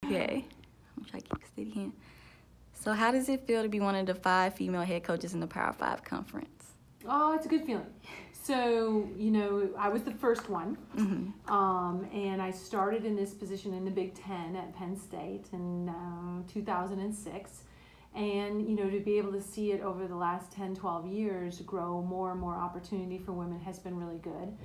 Okay. I'm trying to keep it steady here. So how does it feel to be one of the 5 female head coaches in the Power 5 conference? Oh, it's a good feeling. So, I was the first one. And I started in this position in the Big Ten at Penn State in 2006. And, to be able to see it over the last 10, 12 years grow more and more opportunity for women has been really good.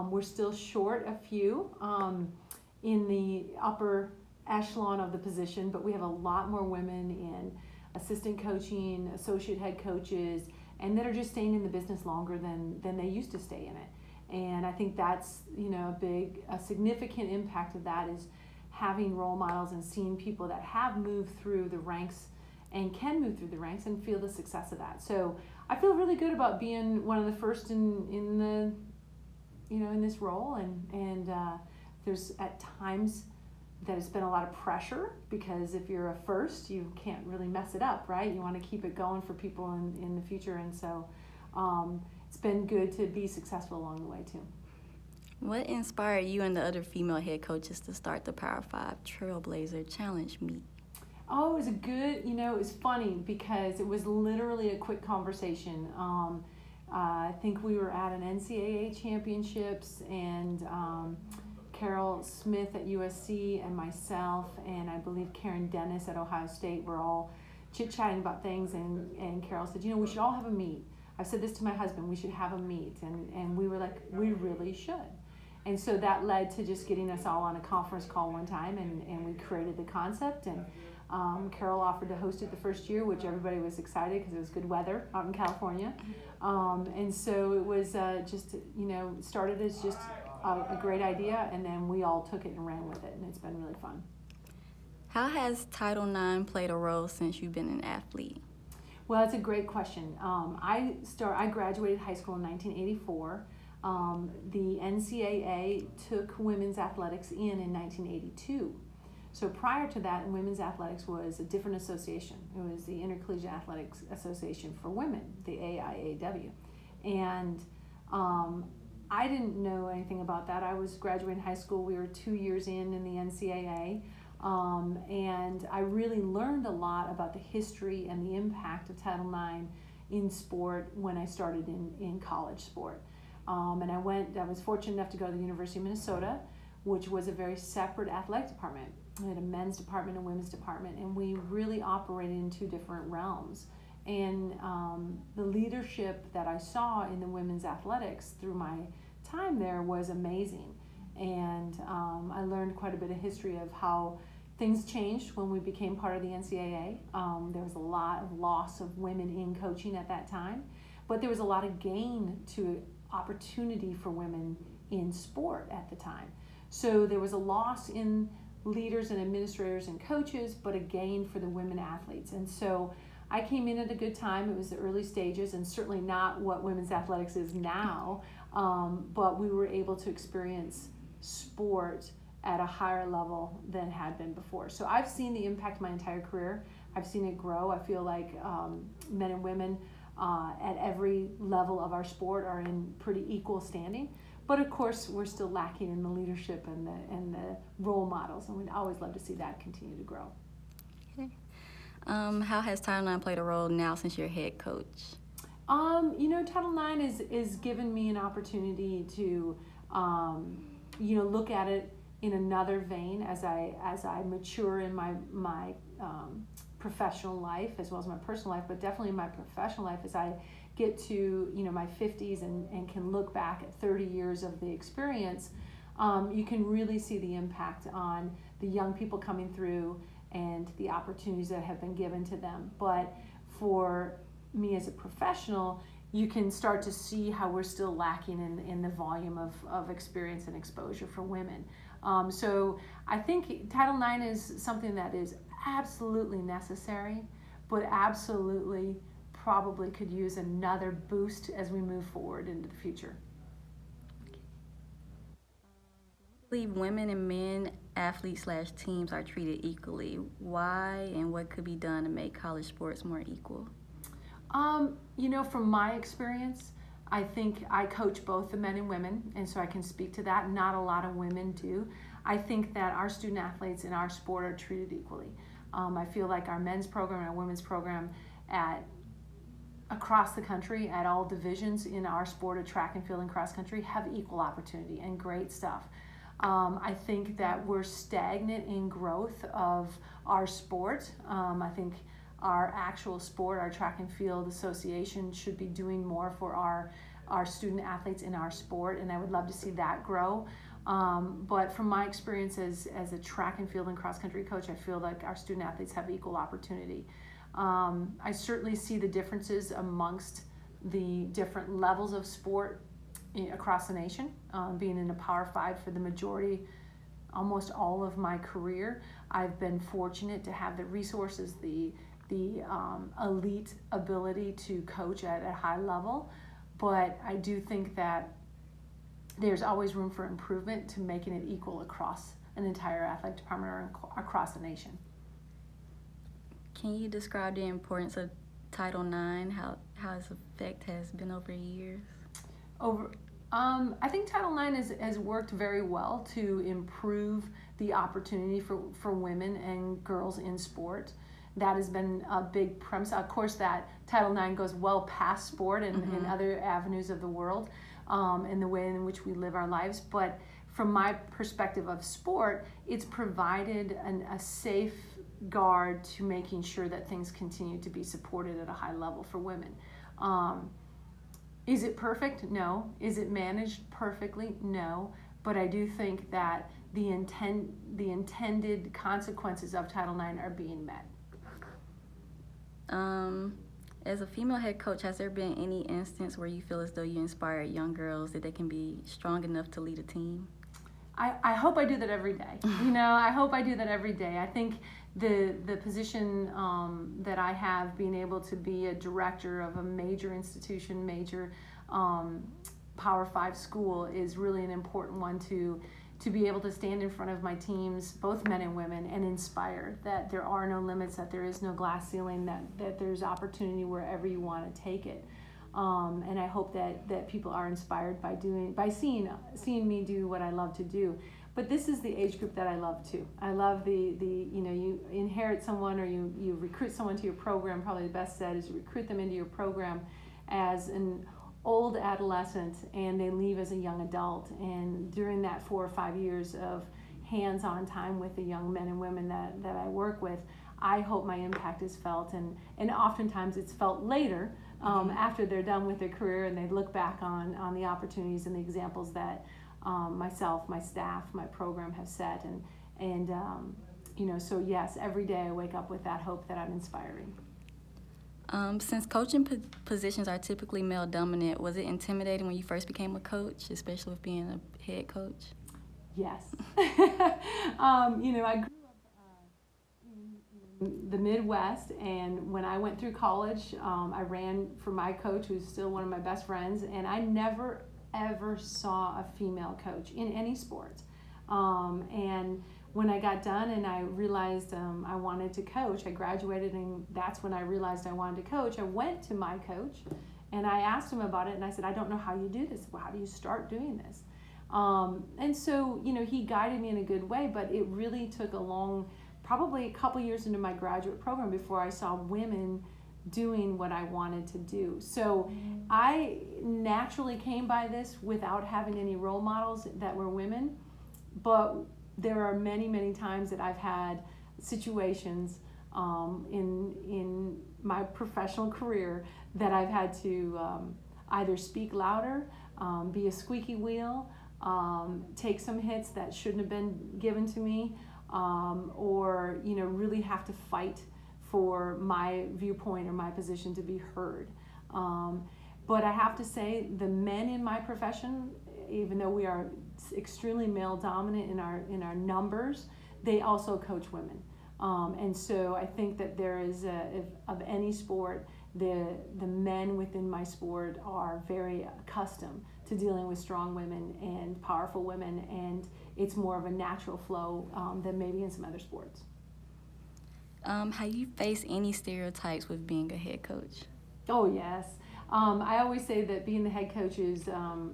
We're still short a few in the upper echelon of the position, but we have a lot more women in assistant coaching, associate head coaches, and that are just staying in the business longer than they used to stay in it. And I think that's, a significant impact of that is having role models and seeing people that have moved through the ranks and can move through the ranks and feel the success of that. So I feel really good about being one of the first in the, in this role. And there's at times that it's been a lot of pressure because if you're a first, you can't really mess it up, right? You want to keep it going for people in the future. And so it's been good to be successful along the way too. What inspired you and the other female head coaches to start the Power 5 Trailblazer Challenge meet? Oh, it was it was funny because it was literally a quick conversation. I think we were at an NCAA championships and Carol Smith at USC and myself and I believe Karen Dennis at Ohio State were all chit-chatting about things and Carol said, we should all have a meet. I said this to my husband, we should have a meet. And we were like, we really should. And so that led to just getting us all on a conference call one time and we created the concept and Carol offered to host it the first year, which everybody was excited because it was good weather out in California. And so it was started as just a great idea, and then we all took it and ran with it, and it's been really fun. How has Title IX played a role since you've been an athlete? Well, that's a great question. I graduated high school in 1984. The NCAA took women's athletics in 1982. So prior to that, women's athletics was a different association. It was the Intercollegiate Athletics Association for Women, the AIAW. And I didn't know anything about that. I was graduating high school. We were 2 years in the NCAA. And I really learned a lot about the history and the impact of Title IX in sport when I started in college sport. And I was fortunate enough to go to the University of Minnesota, which was a very separate athletic department. We had a men's department and women's department, and we really operated in 2 different realms. And the leadership that I saw in the women's athletics through my time there was amazing. And I learned quite a bit of history of how things changed when we became part of the NCAA. There was a lot of loss of women in coaching at that time, but there was a lot of gain to opportunity for women in sport at the time. So there was a loss in leaders and administrators and coaches, but a gain for the women athletes. And so I came in at a good time. It was the early stages and certainly not what women's athletics is now, but we were able to experience sport at a higher level than had been before. So I've seen the impact my entire career. I've seen it grow. I feel like men and women at every level of our sport are in pretty equal standing. But of course, we're still lacking in the leadership and the role models, and we'd always love to see that continue to grow. Okay. How has Title IX played a role now since you're head coach? Title IX is given me an opportunity to, look at it in another vein as I mature in my professional life as well as my personal life, but definitely in my professional life as I get to my 50s and can look back at 30 years of the experience. You can really see the impact on the young people coming through and the opportunities that have been given to them. But for me as a professional, you can start to see how we're still lacking in the volume of experience and exposure for women. So I think Title IX is something that is absolutely necessary, but absolutely probably could use another boost as we move forward into the future. I believe women and men athletes/teams are treated equally. Why and what could be done to make college sports more equal? From my experience, I think I coach both the men and women, and so I can speak to that. Not a lot of women do. I think that our student athletes in our sport are treated equally. I feel like our men's program and our women's program across the country at all divisions in our sport of track and field and cross country have equal opportunity and great stuff. I think that we're stagnant in growth of our sport. I think our actual sport, our track and field association, should be doing more for our student athletes in our sport, and I would love to see that grow. But from my experience as a track and field and cross country coach, I feel like our student athletes have equal opportunity. I certainly see the differences amongst the different levels of sport across the nation. Being in a Power 5 for the majority, almost all of my career, I've been fortunate to have the resources, the elite ability to coach at a high level. But I do think that there's always room for improvement to making it equal across an entire athletic department or across the nation. Can you describe the importance of Title IX, how its effect has been over years? I think Title IX has worked very well to improve the opportunity for women and girls in sport. That has been a big premise. Of course, that Title IX goes well past sport and other avenues of the world, and the way in which we live our lives. But from my perspective of sport, it's provided a safe guard to making sure that things continue to be supported at a high level for women. Is it perfect? No. Is it managed perfectly? No. But I do think that the intended consequences of Title IX are being met. As a female head coach, has there been any instance where you feel as though you inspire young girls that they can be strong enough to lead a team? I hope I do that every day. I hope I do that every day. I think the position that I have, being able to be a director of a major institution, major Power 5 school, is really an important one to be able to stand in front of my teams, both men and women, and inspire that there are no limits, that there is no glass ceiling, that there's opportunity wherever you want to take it. And I hope that people are inspired by seeing me do what I love to do. But this is the age group that I love too. I love you inherit someone, or you recruit someone to your program. Probably the best said is you recruit them into your program as an old adolescent, and they leave as a young adult. And during that 4 or 5 years of hands-on time with the young men and women that I work with, I hope my impact is felt, and oftentimes it's felt later, after they're done with their career, and they look back on the opportunities and the examples that myself, my staff, my program have set. And so yes, every day I wake up with that hope that I'm inspiring. Since coaching positions are typically male dominant, was it intimidating when you first became a coach, especially with being a head coach? Yes. I grew up in the Midwest, and when I went through college, I ran for my coach, who's still one of my best friends, and I never ever saw a female coach in any sport. And when I got done and I realized I wanted to coach, I graduated, and that's when I realized I wanted to coach. I went to my coach and I asked him about it, and I said, I don't know how you do this. Well, how do you start doing this? And so, he guided me in a good way, but it really took probably a couple years into my graduate program before I saw women doing what I wanted to do. So I naturally came by this without having any role models that were women, but there are many, many times that I've had situations in my professional career that I've had to either speak louder, be a squeaky wheel, take some hits that shouldn't have been given to me, or really have to fight for my viewpoint or my position to be heard. But I have to say, the men in my profession, even though we are extremely male dominant in our numbers, they also coach women. And so I think that there is of any sport, the men within my sport are very accustomed to dealing with strong women and powerful women, and it's more of a natural flow than maybe in some other sports. Have you faced any stereotypes with being a head coach? Oh yes, I always say that being the head coach is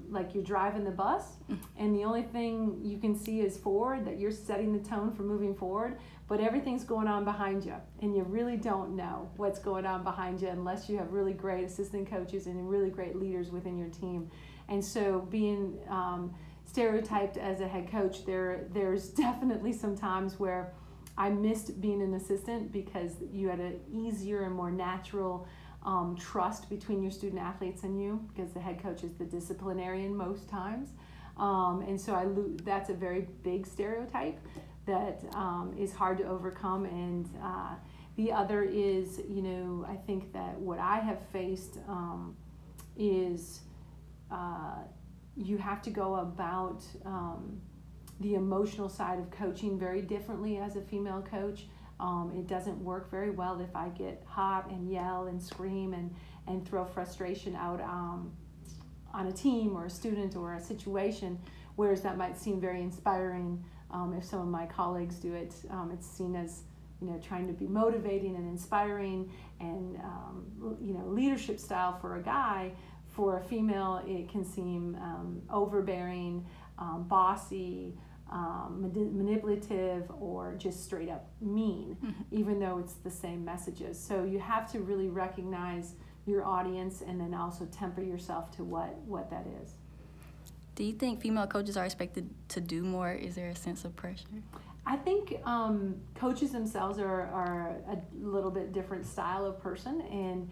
like you're driving the bus, and the only thing you can see is forward, that you're setting the tone for moving forward, but everything's going on behind you, and you really don't know what's going on behind you unless you have really great assistant coaches and really great leaders within your team. And so being stereotyped as a head coach, there's definitely some times where I missed being an assistant because you had an easier and more natural trust between your student athletes and you, because the head coach is the disciplinarian most times. And so that's a very big stereotype that is hard to overcome. And the other is, I think that what I have faced is you have to go about the emotional side of coaching very differently as a female coach. It doesn't work very well if I get hot and yell and scream and throw frustration out on a team or a student or a situation, whereas that might seem very inspiring if some of my colleagues do it. It's seen as trying to be motivating and inspiring and leadership style for a guy. For a female, it can seem overbearing, bossy, manipulative, or just straight up mean, even though it's the same messages. So you have to really recognize your audience and then also temper yourself to what that is. Do you think female coaches are expected to do more? Is there a sense of pressure? I think coaches themselves are a little bit different style of person, and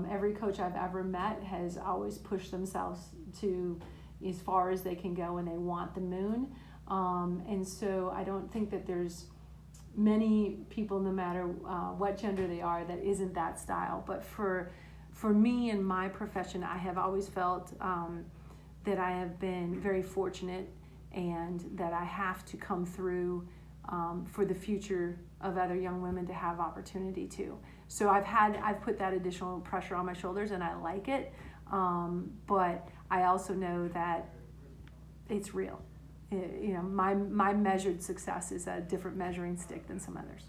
every coach I've ever met has always pushed themselves to as far as they can go, and they want the moon. And so I don't think that there's many people, no matter what gender they are, that isn't that style. But for me in my profession, I have always felt that I have been very fortunate, and that I have to come through for the future of other young women to have opportunity too. So I've put that additional pressure on my shoulders, and I like it. But I also know that it's real. My measured success is a different measuring stick than some others.